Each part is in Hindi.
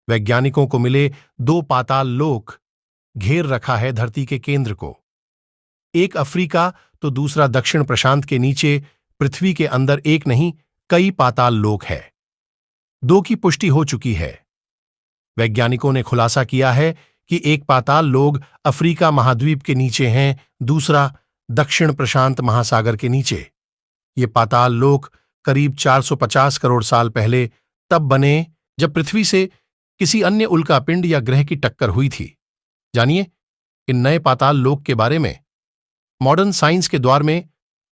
वैज्ञानिकों को मिले दो पाताल लोक घेर रखा है धरती के केंद्र को। एक अफ्रीका तो दूसरा दक्षिण प्रशांत के नीचे पृथ्वी के अंदर एक नहीं कई पाताल लोक है। दो की पुष्टि हो चुकी है। वैज्ञानिकों ने खुलासा किया है कि एक पाताल लोक अफ्रीका महाद्वीप के नीचे हैं, दूसरा दक्षिण प्रशांत महासागर के नीचे। ये पाताल लोक करीब 450 करोड़ साल पहले तब बने जब पृथ्वी से किसी अन्य उल्कापिंड या ग्रह की टक्कर हुई थी। जानिए इन नए पाताल लोक के बारे में। मॉडर्न साइंस के द्वार में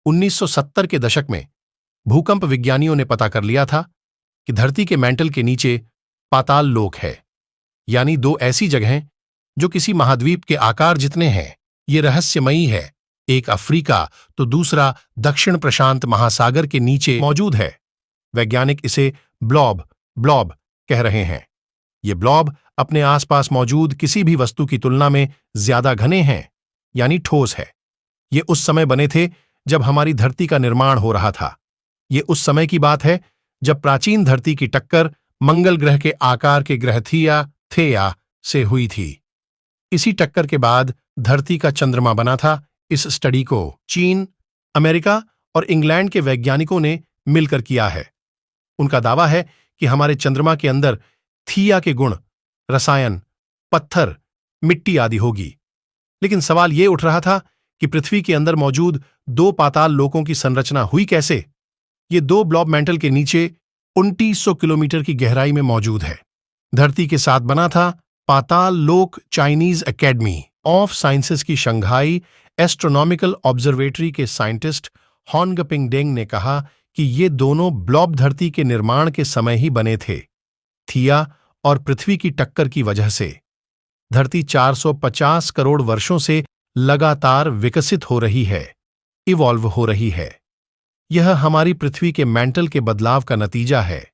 1970 के दशक में भूकंप विज्ञानियों ने पता कर लिया था कि धरती के मैंटल के नीचे पाताल लोक है, यानी दो ऐसी जगहें जो किसी महाद्वीप के आकार जितने हैं। ये रहस्यमयी है। एक अफ्रीका तो दूसरा दक्षिण प्रशांत महासागर के नीचे मौजूद है। वैज्ञानिक इसे ब्लॉब कह रहे हैं। ये ब्लॉब अपने आसपास मौजूद किसी भी वस्तु की तुलना में ज्यादा घने हैं, यानी ठोस है। ये उस समय बने थे जब हमारी धरती का निर्माण हो रहा था। ये उस समय की बात है जब प्राचीन धरती की टक्कर मंगल ग्रह के आकार के ग्रह थिया से हुई थी। इसी टक्कर के बाद धरती का चंद्रमा बना था। इस स्टडी को चीन, अमेरिका और इंग्लैंड के वैज्ञानिकों ने मिलकर किया है। उनका दावा है कि हमारे चंद्रमा के अंदर थिया के गुण, रसायन, पत्थर, मिट्टी आदि होगी। लेकिन सवाल ये उठ रहा था कि पृथ्वी के अंदर मौजूद दो पाताल लोकों की संरचना हुई कैसे। ये दो ब्लॉब मेंटल के नीचे 2900 किलोमीटर की गहराई में मौजूद है। धरती के साथ बना था पाताल लोक। चाइनीज एकेडमी ऑफ साइंसेस की शंघाई एस्ट्रोनॉमिकल ऑब्जर्वेटरी के साइंटिस्ट हॉन्गपिंग डेंग ने कहा कि ये दोनों ब्लॉब धरती के निर्माण के समय ही बने थे। थिया और पृथ्वी की टक्कर की वजह से धरती 450 करोड़ वर्षों से लगातार विकसित हो रही है, इवॉल्व हो रही है। यह हमारी पृथ्वी के मैंटल के बदलाव का नतीजा है।